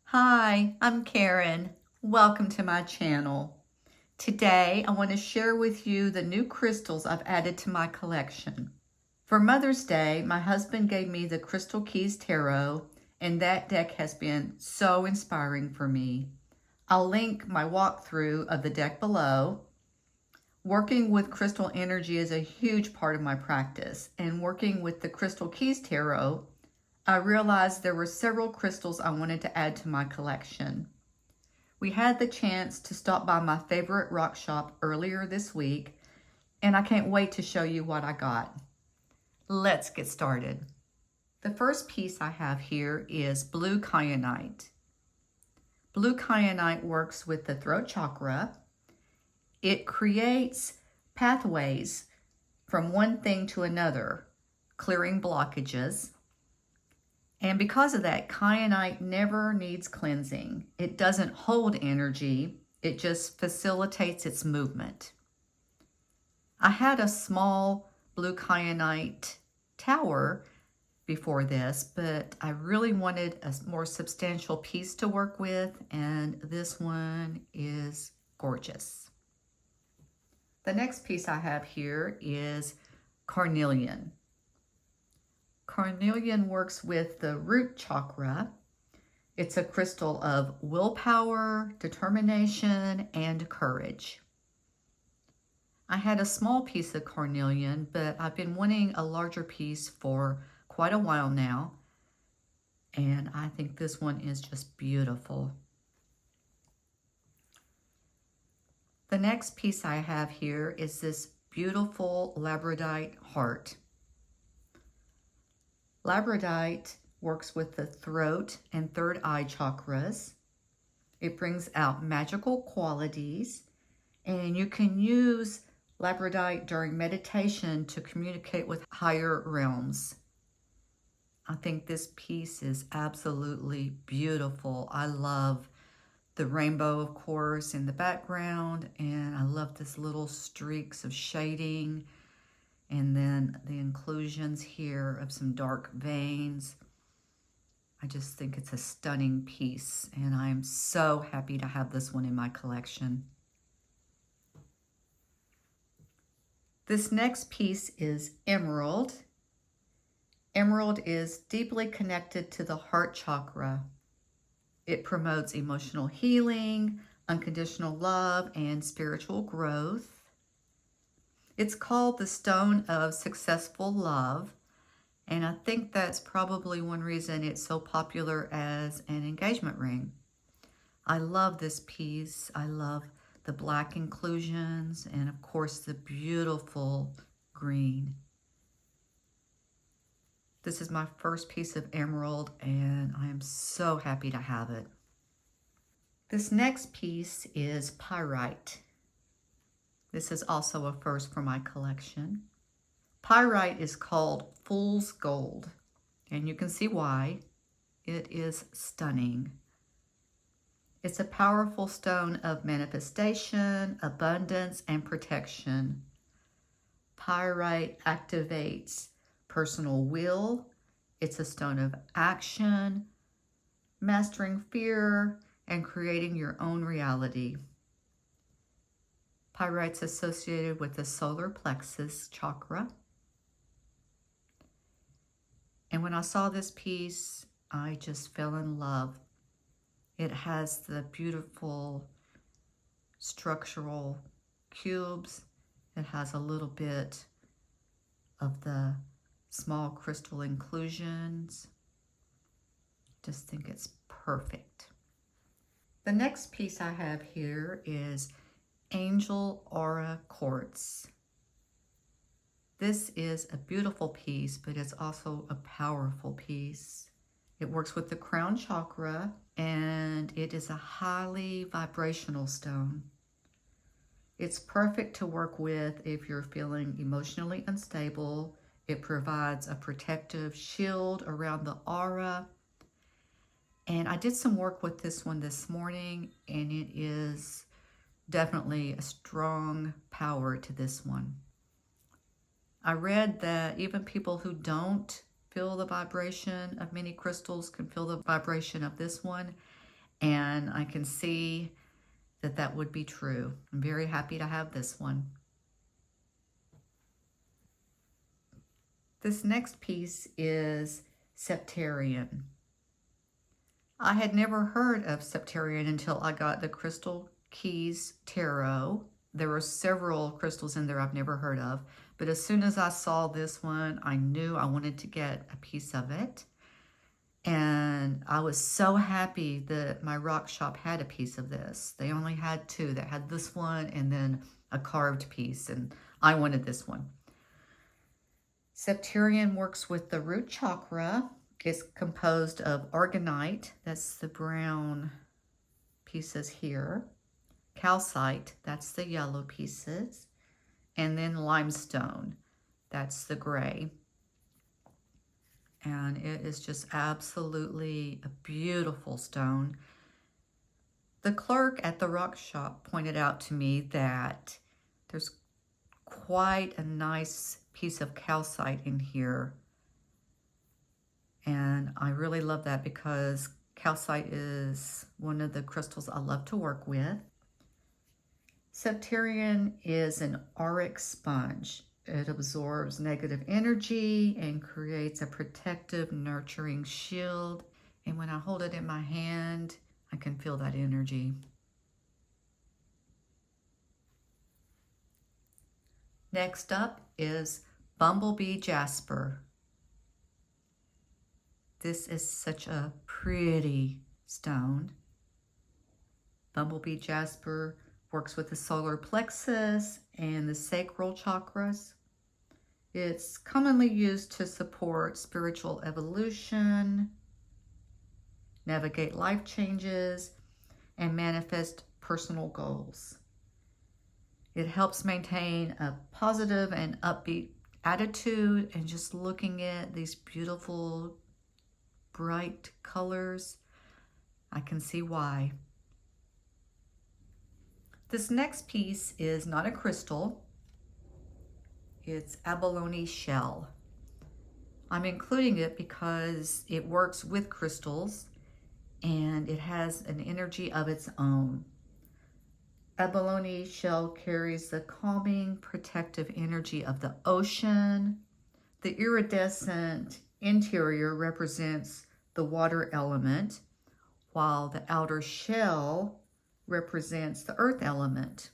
Hi, I'm Karen. Welcome to my channel. Today, I want to share with you the new crystals I've added to my collection. For Mother's Day, my husband gave me the Crystal Keys Tarot, and that deck has been so inspiring for me. I'll link my walkthrough of the deck below. Working with crystal energy is a huge part of my practice, and working with the Crystal Keys Tarot, I realized there were several crystals I wanted to add to my collection. We had the chance to stop by my favorite rock shop earlier this week, and I can't wait to show you what I got. Let's get started. The first piece I have here is Blue Kyanite. Blue Kyanite works with the throat chakra. It creates pathways from one thing to another, clearing blockages. And because of that, kyanite never needs cleansing. It doesn't hold energy, it just facilitates its movement. I had a small blue kyanite tower before this, but I really wanted a more substantial piece to work with, and this one is gorgeous. The next piece I have here is carnelian. Carnelian works with the root chakra. It's a crystal of willpower, determination, and courage. I had a small piece of carnelian, but I've been wanting a larger piece for quite a while now, and I think this one is just beautiful. The next piece I have here is this beautiful labradorite heart. Labradorite works with the throat and third eye chakras. It brings out magical qualities, and you can use labradorite during meditation to communicate with higher realms. I think this piece is absolutely beautiful. I love the rainbow, of course, in the background, and I love this little streaks of shading, and then the inclusions here of some dark veins. I just think it's a stunning piece, and I am so happy to have this one in my collection. This next piece is emerald. Emerald is deeply connected to the heart chakra. It promotes emotional healing, unconditional love, and spiritual growth. It's called the Stone of Successful Love, and I think that's probably one reason it's so popular as an engagement ring. I love this piece. I love the black inclusions and, of course, the beautiful green. This is my first piece of emerald, and I am so happy to have it. This next piece is pyrite. This is also a first for my collection. Pyrite is called Fool's Gold, and you can see why. It is stunning. It's a powerful stone of manifestation, abundance, and protection. Pyrite activates personal will. It's a stone of action, mastering fear, and creating your own reality. Pyrite's associated with the solar plexus chakra. And when I saw this piece, I just fell in love. It has the beautiful structural cubes. It has a little bit of the small crystal inclusions. Just think it's perfect. The next piece I have here is Angel Aura Quartz. This is a beautiful piece, but it's also a powerful piece. It works with the crown chakra, and it is a highly vibrational stone. It's perfect to work with if you're feeling emotionally unstable. It provides a protective shield around the aura. And I did some work with this one this morning, and it is definitely a strong power to this one. I read that even people who don't feel the vibration of many crystals, can feel the vibration of this one, and I can see that that would be true. I'm very happy to have this one. This next piece is Septarian. I had never heard of Septarian until I got the Crystal Keys Tarot. There were several crystals in there I've never heard of, but as soon as I saw this one, I knew I wanted to get a piece of it. And I was so happy that my rock shop had a piece of this. They only had two. They had this one and then a carved piece, and I wanted this one. Septarian works with the root chakra. It's composed of aragonite, that's the brown pieces here, calcite, that's the yellow pieces, and then limestone, that's the gray. And it is just absolutely a beautiful stone. The clerk at the rock shop pointed out to me that there's quite a nice piece of calcite in here. And I really love that because calcite is one of the crystals I love to work with. Septarian is an auric sponge. It absorbs negative energy and creates a protective, nurturing shield. And when I hold it in my hand, I can feel that energy. Next up is Bumblebee Jasper. This is such a pretty stone. Bumblebee Jasper works with the solar plexus and the sacral chakras. It's commonly used to support spiritual evolution, navigate life changes, and manifest personal goals. It helps maintain a positive and upbeat attitude, and just looking at these beautiful bright colors, I can see why. This next piece is not a crystal, it's abalone shell. I'm including it because it works with crystals and it has an energy of its own. Abalone shell carries the calming, protective energy of the ocean. The iridescent interior represents the water element, while the outer shell represents the earth element.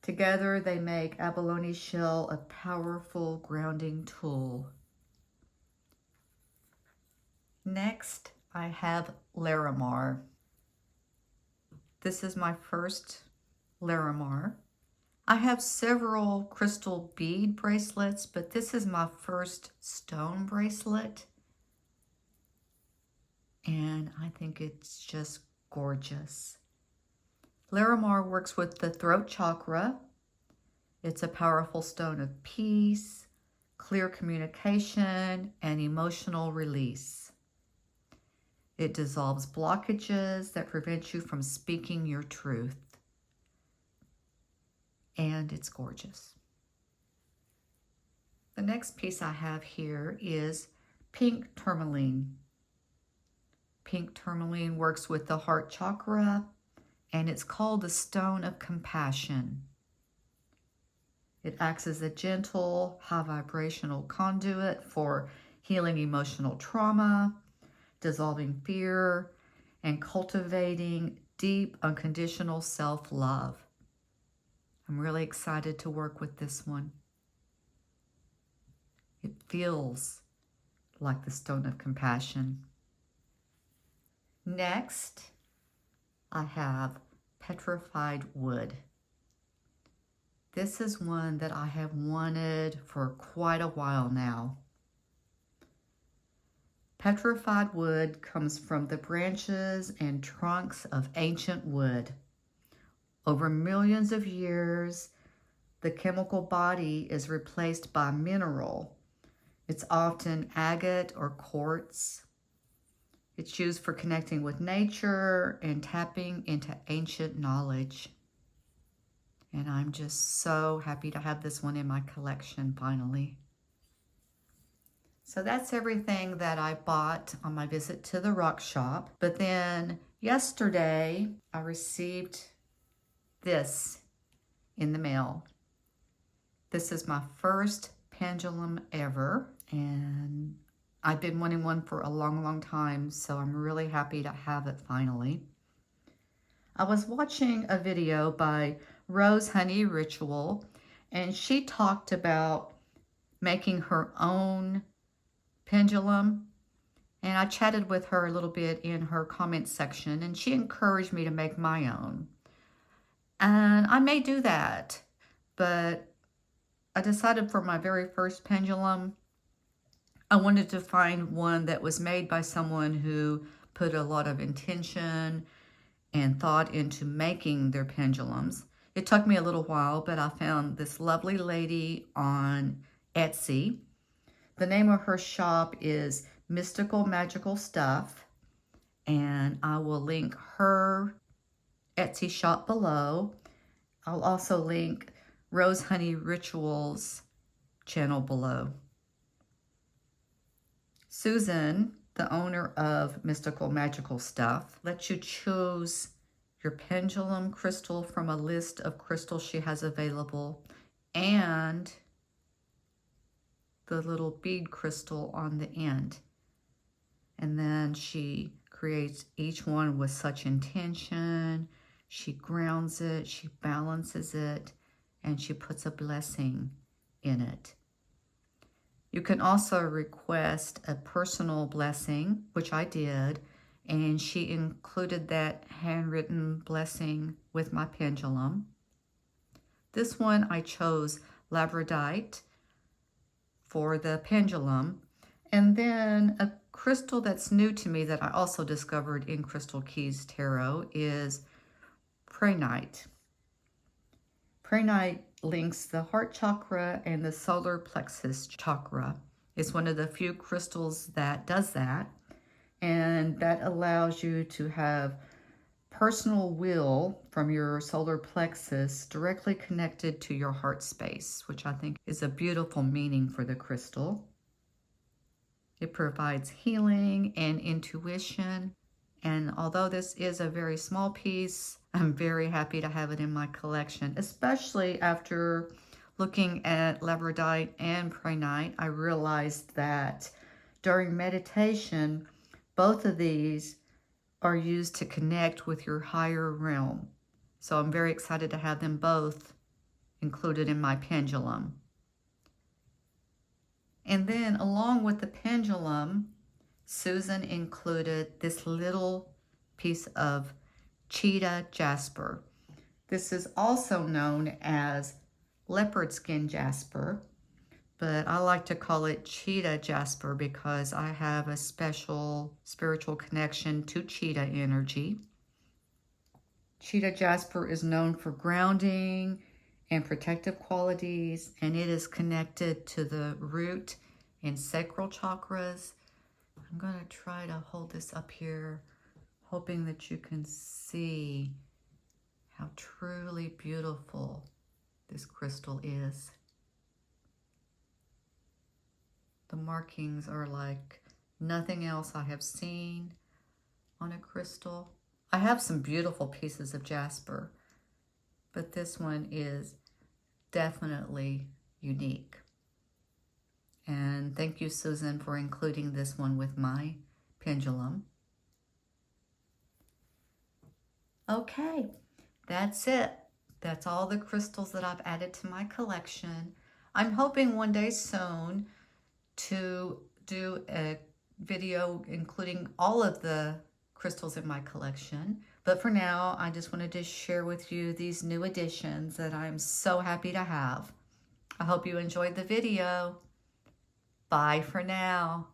Together, they make abalone shell a powerful grounding tool. Next, I have Larimar. This is my first Larimar. I have several crystal bead bracelets, but this is my first stone bracelet. And I think it's just gorgeous. Larimar works with the throat chakra. It's a powerful stone of peace, clear communication, and emotional release. It dissolves blockages that prevent you from speaking your truth. And it's gorgeous. The next piece I have here is pink tourmaline. Pink tourmaline works with the heart chakra, and it's called the stone of compassion. It acts as a gentle, high vibrational conduit for healing emotional trauma, dissolving fear, and cultivating deep, unconditional self-love. I'm really excited to work with this one. It feels like the stone of compassion. Next, I have petrified wood. This is one that I have wanted for quite a while now. Petrified wood comes from the branches and trunks of ancient wood. Over millions of years, the chemical body is replaced by mineral. It's often agate or quartz. It's used for connecting with nature and tapping into ancient knowledge. And I'm just so happy to have this one in my collection finally. So that's everything that I bought on my visit to the rock shop. But then yesterday I received this in the mail. This is my first pendulum ever, and I've been wanting one for a long time, so I'm really happy to have it finally. I was watching a video by Rose Honey Ritual, and she talked about making her own pendulum, and I chatted with her a little bit in her comment section, and she encouraged me to make my own. And I may do that, but I decided for my very first pendulum, I wanted to find one that was made by someone who put a lot of intention and thought into making their pendulums. It took me a little while, but I found this lovely lady on Etsy. The name of her shop is Mystical Magical Stuff, and I will link her Etsy shop below. I'll also link Rose Honey Rituals channel below. Susan, the owner of Mystical Magical Stuff, lets you choose your pendulum crystal from a list of crystals she has available and the little bead crystal on the end. And then she creates each one with such intention. She grounds it, she balances it, and she puts a blessing in it. You can also request a personal blessing, which I did, and she included that handwritten blessing with my pendulum. This one I chose labradorite for the pendulum, and then a crystal that's new to me that I also discovered in Crystal Keys Tarot is prehnite. Prehnite links the heart chakra and the solar plexus chakra. It's one of the few crystals that does that, and that allows you to have personal will from your solar plexus directly connected to your heart space, which I think is a beautiful meaning for the crystal. It provides healing and intuition, and although this is a very small piece, I'm very happy to have it in my collection, especially after looking at labradorite and prehnite. I realized that during meditation, both of these are used to connect with your higher realm. So I'm very excited to have them both included in my pendulum. And then along with the pendulum, Susan included this little piece of cheetah jasper. This is also known as leopard skin jasper, but I like to call it cheetah jasper because I have a special spiritual connection to cheetah energy. Cheetah jasper is known for grounding and protective qualities, and it is connected to the root and sacral chakras. I'm going to try to hold this up here, hoping that you can see how truly beautiful this crystal is. The markings are like nothing else I have seen on a crystal. I have some beautiful pieces of jasper, but this one is definitely unique. And thank you, Susan, for including this one with my pendulum. Okay, that's it. That's all the crystals that I've added to my collection. I'm hoping one day soon to do a video including all of the crystals in my collection. But for now, I just wanted to share with you these new additions that I'm so happy to have. I hope you enjoyed the video. Bye for now.